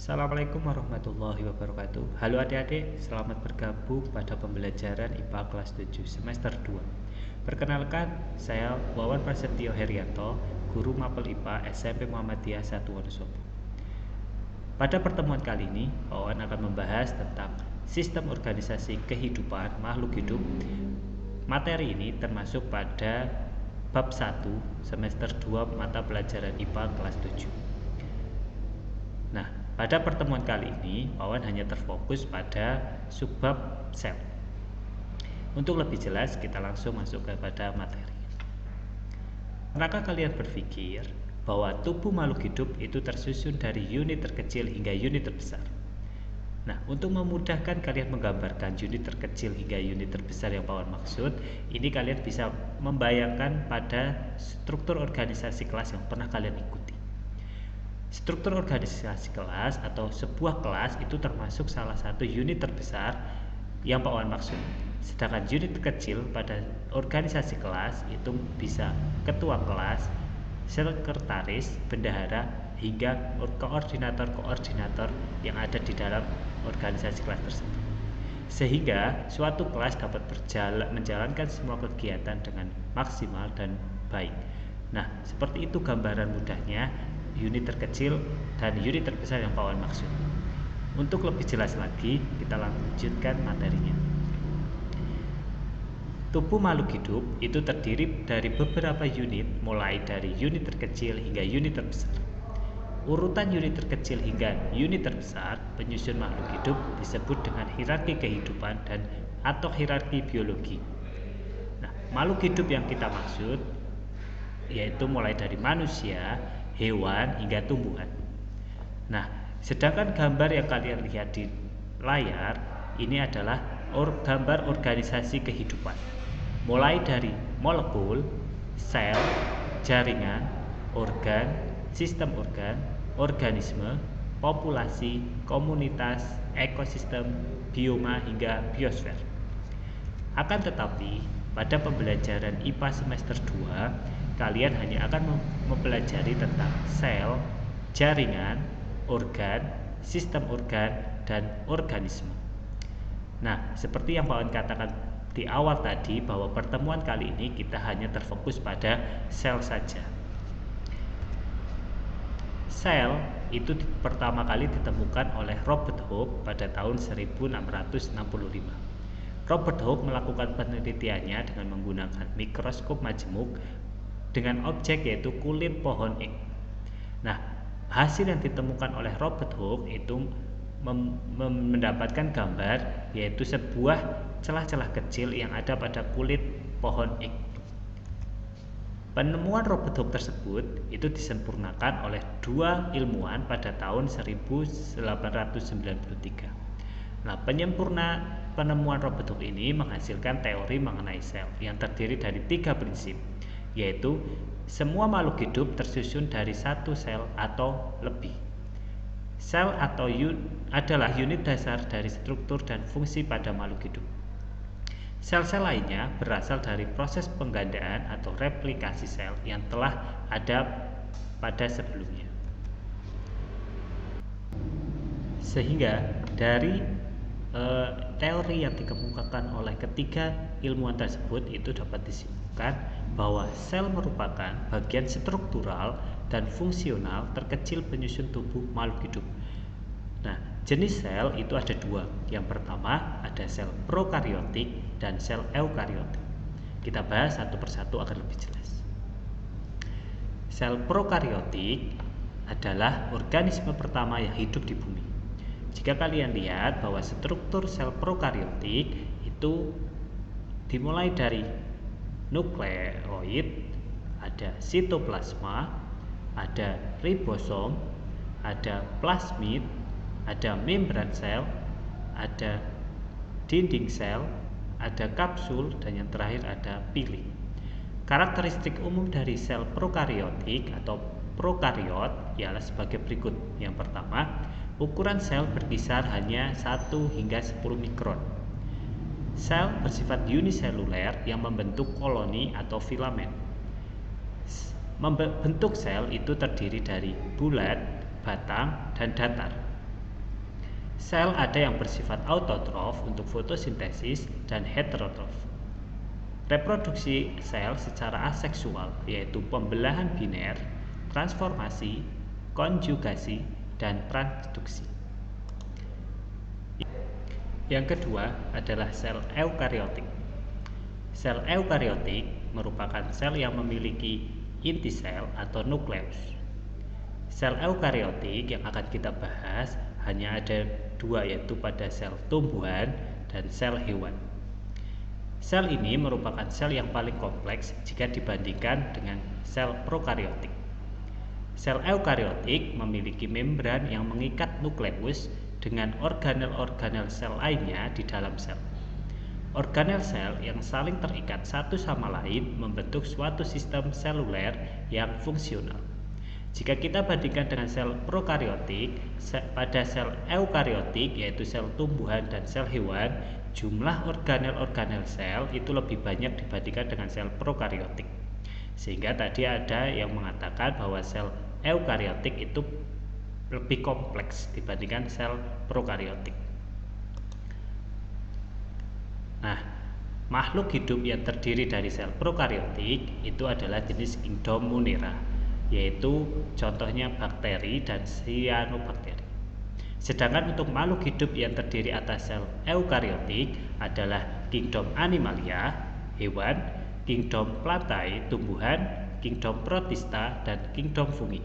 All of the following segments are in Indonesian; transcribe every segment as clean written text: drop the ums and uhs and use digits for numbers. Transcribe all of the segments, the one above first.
Assalamualaikum warahmatullahi wabarakatuh. Halo adik-adik, selamat bergabung pada pembelajaran IPA kelas 7 semester 2. Perkenalkan, saya Wawan Prasetyo Herianto, guru mapel IPA SMP Muhammadiyah 1 Wonosobo. Pada pertemuan kali ini, Wawan akan membahas tentang sistem organisasi kehidupan makhluk hidup. Materi ini termasuk pada bab 1 semester 2 mata pelajaran IPA kelas 7. Nah, pada pertemuan kali ini, Wawan hanya terfokus pada subbab sel. Untuk lebih jelas, kita langsung masuk kepada materi. Pernahkah kalian berpikir bahwa tubuh makhluk hidup itu tersusun dari unit terkecil hingga unit terbesar? Nah, untuk memudahkan kalian menggambarkan unit terkecil hingga unit terbesar yang Wawan maksud, ini kalian bisa membayangkan pada struktur organisasi kelas yang pernah kalian ikuti. Struktur organisasi kelas atau sebuah kelas itu termasuk salah satu unit terbesar yang Pak Wan maksud. Sedangkan unit kecil pada organisasi kelas itu bisa ketua kelas, sekretaris, bendahara, hingga koordinator-koordinator yang ada di dalam organisasi kelas tersebut. Sehingga suatu kelas dapat menjalankan semua kegiatan dengan maksimal dan baik. Nah, seperti itu gambaran mudahnya unit terkecil dan unit terbesar yang Pak Wan maksud. Untuk lebih jelas lagi, kita lanjutkan materinya. Tubuh makhluk hidup itu terdiri dari beberapa unit, mulai dari unit terkecil hingga unit terbesar. Urutan unit terkecil hingga unit terbesar penyusun makhluk hidup disebut dengan hierarki kehidupan dan atau hierarki biologi. Nah, makhluk hidup yang kita maksud yaitu mulai dari manusia, hewan, hingga tumbuhan. Nah, sedangkan gambar yang kalian lihat di layar ini adalah gambar organisasi kehidupan. Mulai dari molekul, sel, jaringan, organ, sistem organ, organisme, populasi, komunitas, ekosistem, bioma, hingga biosfer. Akan tetapi, pada pembelajaran IPA semester 2, kalian hanya akan mempelajari tentang sel, jaringan, organ, sistem organ, dan organisme. Nah, seperti yang Pak Wan katakan di awal tadi, bahwa pertemuan kali ini kita hanya terfokus pada sel saja. Sel itu pertama kali ditemukan oleh Robert Hooke pada tahun 1665. Robert Hooke melakukan penelitiannya dengan menggunakan mikroskop majemuk dengan objek yaitu kulit pohon ek. Nah, hasil yang ditemukan oleh Robert Hooke itu mendapatkan gambar yaitu sebuah celah-celah kecil yang ada pada kulit pohon ek. Penemuan Robert Hooke tersebut itu disempurnakan oleh dua ilmuwan pada tahun 1893. Nah, penemuan Robert Hooke ini menghasilkan teori mengenai sel yang terdiri dari 3 prinsip, yaitu semua makhluk hidup tersusun dari satu sel atau lebih. Sel adalah unit dasar dari struktur dan fungsi pada makhluk hidup. Sel-sel lainnya berasal dari proses penggandaan atau replikasi sel yang telah ada pada sebelumnya. Sehingga dari teori yang dikemukakan oleh ketiga ilmuwan tersebut itu dapat disimpulkan bahwa sel merupakan bagian struktural dan fungsional terkecil penyusun tubuh makhluk hidup. Nah, jenis sel itu ada 2. Yang pertama ada sel prokariotik dan sel eukariotik. Kita bahas satu persatu agar lebih jelas. Sel prokariotik adalah organisme pertama yang hidup di bumi. Jika kalian lihat bahwa struktur sel prokariotik itu dimulai dari nukleoid, ada sitoplasma, ada ribosom, ada plasmid, ada membran sel, ada dinding sel, ada kapsul, dan yang terakhir ada pili. Karakteristik umum dari sel prokariotik atau prokariot ialah sebagai berikut. Yang pertama, ukuran sel berkisar hanya 1 hingga 10 mikron. Sel bersifat uniseluler yang membentuk koloni atau filamen. Bentuk sel itu terdiri dari bulat, batang, dan datar. Sel ada yang bersifat autotrof untuk fotosintesis dan heterotrof. Reproduksi sel secara aseksual yaitu pembelahan biner, transformasi, konjugasi, dan transduksi. Yang kedua adalah sel eukariotik. Sel eukariotik merupakan sel yang memiliki inti sel atau nukleus. Sel eukariotik yang akan kita bahas hanya ada dua, yaitu pada sel tumbuhan dan sel hewan. Sel ini merupakan sel yang paling kompleks jika dibandingkan dengan sel prokariotik. Sel eukariotik memiliki membran yang mengikat nukleus dengan organel-organel sel lainnya di dalam sel. Organel sel yang saling terikat satu sama lain membentuk suatu sistem seluler yang fungsional. Jika kita bandingkan dengan sel prokariotik, pada sel eukariotik yaitu sel tumbuhan dan sel hewan, jumlah organel-organel sel itu lebih banyak dibandingkan dengan sel prokariotik. Sehingga tadi ada yang mengatakan bahwa sel eukariotik itu lebih kompleks dibandingkan sel prokariotik. Nah, makhluk hidup yang terdiri dari sel prokariotik itu adalah jenis Kingdom Monera, yaitu contohnya bakteri dan cyanobacteria. Sedangkan untuk makhluk hidup yang terdiri atas sel eukariotik adalah Kingdom Animalia, hewan, Kingdom Plantae, tumbuhan, Kingdom Protista, dan Kingdom Fungi.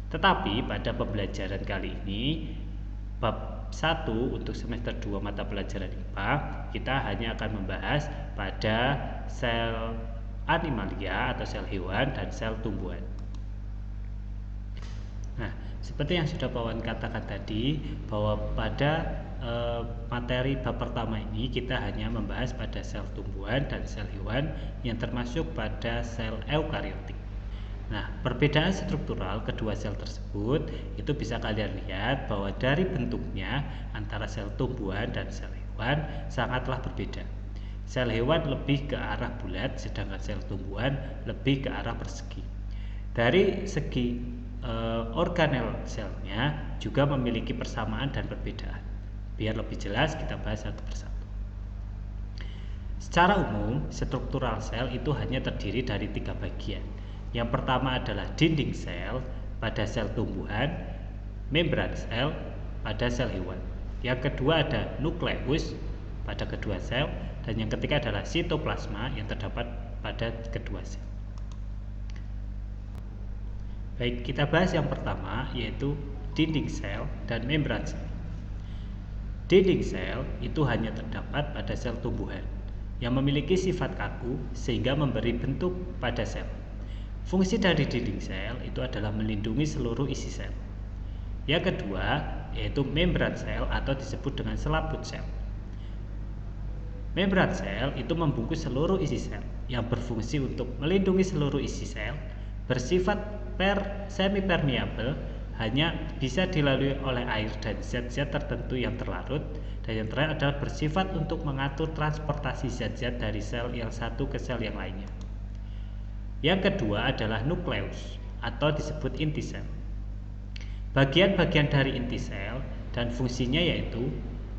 Tetapi pada pembelajaran kali ini, bab 1 untuk semester 2 mata pelajaran IPA, kita hanya akan membahas pada sel animalia atau sel hewan dan sel tumbuhan. Nah, seperti yang sudah Pak Wan katakan tadi, bahwa pada materi bab pertama ini kita hanya membahas pada sel tumbuhan dan sel hewan yang termasuk pada sel eukariotik. Nah, perbedaan struktural kedua sel tersebut itu bisa kalian lihat bahwa dari bentuknya antara sel tumbuhan dan sel hewan sangatlah berbeda. Sel hewan lebih ke arah bulat, sedangkan sel tumbuhan lebih ke arah persegi. Dari segi organel selnya juga memiliki persamaan dan perbedaan. Biar lebih jelas kita bahas satu persatu. Secara umum, struktural sel itu hanya terdiri dari 3 bagian. Yang pertama adalah dinding sel pada sel tumbuhan, membran sel pada sel hewan. Yang kedua ada nukleus pada kedua sel, dan yang ketiga adalah sitoplasma yang terdapat pada kedua sel. Baik, kita bahas yang pertama yaitu dinding sel dan membran sel. Dinding sel itu hanya terdapat pada sel tumbuhan yang memiliki sifat kaku sehingga memberi bentuk pada sel. Fungsi dari dinding sel itu adalah melindungi seluruh isi sel. Yang kedua yaitu membran sel atau disebut dengan selaput sel. Membran sel itu membungkus seluruh isi sel yang berfungsi untuk melindungi seluruh isi sel, bersifat semi-permeable, hanya bisa dilalui oleh air dan zat-zat tertentu yang terlarut, dan yang terakhir adalah bersifat untuk mengatur transportasi zat-zat dari sel yang satu ke sel yang lainnya. Yang kedua adalah nukleus atau disebut inti sel. Bagian-bagian dari inti sel dan fungsinya yaitu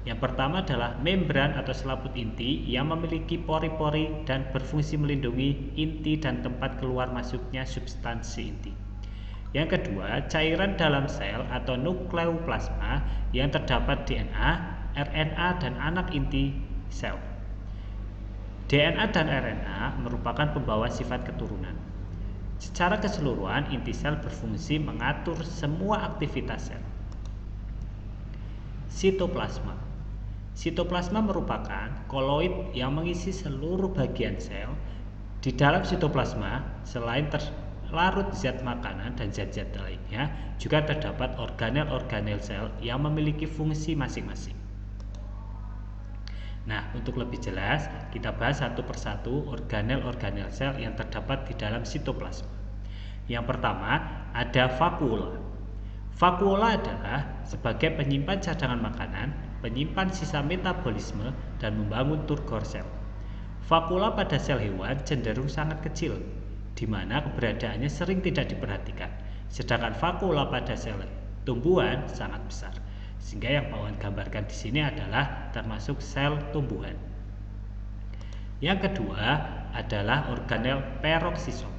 yang pertama adalah membran atau selaput inti yang memiliki pori-pori dan berfungsi melindungi inti dan tempat keluar masuknya substansi inti. Yang kedua, cairan dalam sel atau nukleoplasma yang terdapat DNA, RNA, dan anak inti sel. DNA dan RNA merupakan pembawa sifat keturunan. Secara keseluruhan, inti sel berfungsi mengatur semua aktivitas sel. Sitoplasma. Sitoplasma merupakan koloid yang mengisi seluruh bagian sel. Di dalam sitoplasma, selain terlarut zat makanan dan zat-zat lainnya, juga terdapat organel-organel sel yang memiliki fungsi masing-masing. Nah, untuk lebih jelas, kita bahas satu persatu organel-organel sel yang terdapat di dalam sitoplasma. Yang pertama, ada vakuola. Vakuola adalah sebagai penyimpan cadangan makanan, penyimpan sisa metabolisme, dan membangun turgor sel. Vakuola pada sel hewan cenderung sangat kecil, di mana keberadaannya sering tidak diperhatikan. Sedangkan vakuola pada sel tumbuhan sangat besar. Sehingga yang Pak Wawan gambarkan di sini adalah termasuk sel tumbuhan. Yang kedua adalah organel peroksisom.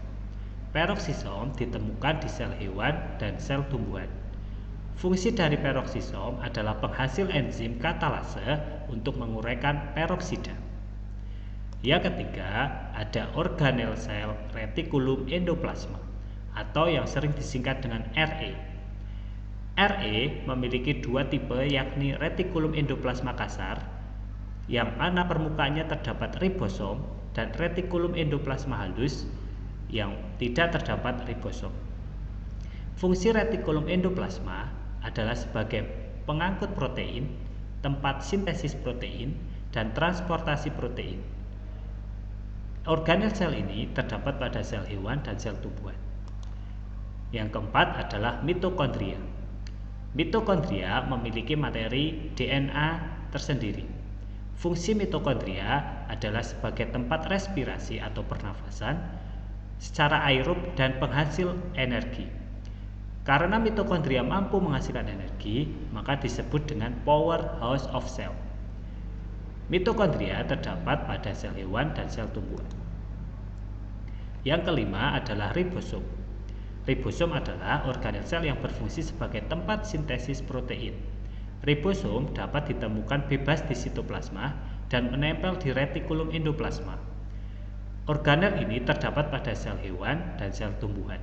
Peroksisom ditemukan di sel hewan dan sel tumbuhan. Fungsi dari peroksisom adalah penghasil enzim katalase untuk menguraikan peroksida. Yang ketiga ada organel sel retikulum endoplasma atau yang sering disingkat dengan RE. RE memiliki dua tipe, yakni retikulum endoplasma kasar yang mana permukaannya terdapat ribosom dan retikulum endoplasma halus yang tidak terdapat ribosom. Fungsi retikulum endoplasma adalah sebagai pengangkut protein, tempat sintesis protein, dan transportasi protein. Organel sel ini terdapat pada sel hewan dan sel tumbuhan. Yang keempat adalah mitokondria. Mitokondria memiliki materi DNA tersendiri. Fungsi mitokondria adalah sebagai tempat respirasi atau pernafasan secara aerob dan penghasil energi. Karena mitokondria mampu menghasilkan energi, maka disebut dengan powerhouse of cell. Mitokondria terdapat pada sel hewan dan sel tumbuhan. Yang kelima adalah ribosom. Ribosom adalah organel sel yang berfungsi sebagai tempat sintesis protein. Ribosom dapat ditemukan bebas di sitoplasma dan menempel di retikulum endoplasma. Organel ini terdapat pada sel hewan dan sel tumbuhan.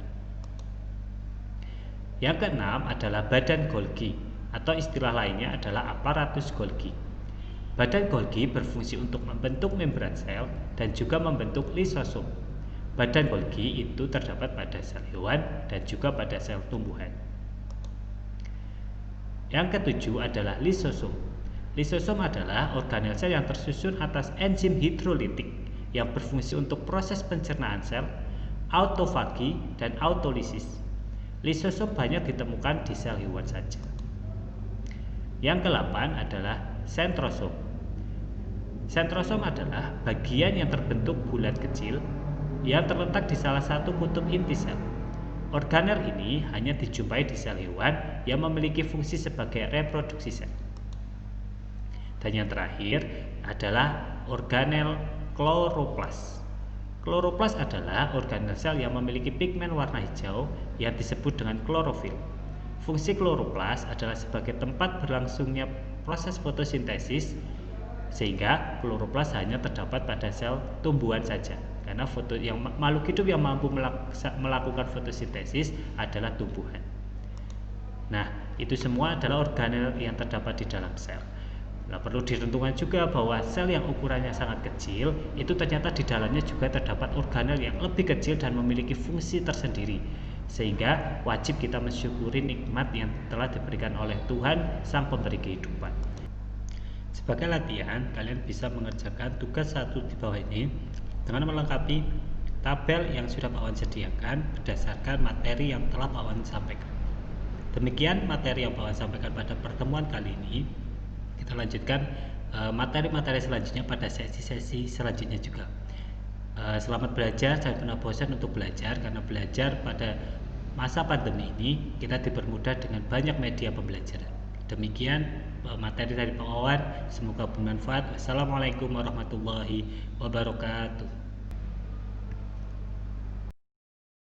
Yang keenam adalah badan Golgi, atau istilah lainnya adalah aparatus Golgi. Badan Golgi berfungsi untuk membentuk membran sel dan juga membentuk lisosom. Badan Golgi itu terdapat pada sel hewan dan juga pada sel tumbuhan. Yang ketujuh adalah lisosom. Lisosom adalah organel sel yang tersusun atas enzim hidrolitik yang berfungsi untuk proses pencernaan sel, autofagi, dan autolisis. Lisosom banyak ditemukan di sel hewan saja. Yang kedelapan adalah sentrosom. Sentrosom adalah bagian yang terbentuk bulat kecil yang terletak di salah satu kutub inti sel. Organel ini hanya dijumpai di sel hewan yang memiliki fungsi sebagai reproduksi sel. Dan yang terakhir adalah organel kloroplas. Kloroplas adalah organel sel yang memiliki pigmen warna hijau yang disebut dengan klorofil. Fungsi kloroplas adalah sebagai tempat berlangsungnya proses fotosintesis, sehingga kloroplas hanya terdapat pada sel tumbuhan saja. Karena makhluk hidup yang mampu melakukan fotosintesis adalah tumbuhan. Nah, itu semua adalah organel yang terdapat di dalam sel. Nah, perlu ditentukan juga bahwa sel yang ukurannya sangat kecil itu ternyata di dalamnya juga terdapat organel yang lebih kecil dan memiliki fungsi tersendiri. Sehingga wajib kita mensyukuri nikmat yang telah diberikan oleh Tuhan Sang Pemberi kehidupan. Sebagai latihan, kalian bisa mengerjakan tugas 1 di bawah ini dengan melengkapi tabel yang sudah Pak Wawan sediakan berdasarkan materi yang telah Pak Wawan sampaikan. Demikian materi yang Pak Wawan sampaikan pada pertemuan kali ini. Kita lanjutkan materi-materi selanjutnya pada sesi-sesi selanjutnya juga. Selamat belajar, jangan pernah bosan untuk belajar, karena belajar pada masa pandemi ini kita dipermudah dengan banyak media pembelajaran. Demikian materi dari Pak Wawan, semoga bermanfaat. Wassalamualaikum warahmatullahi wabarakatuh.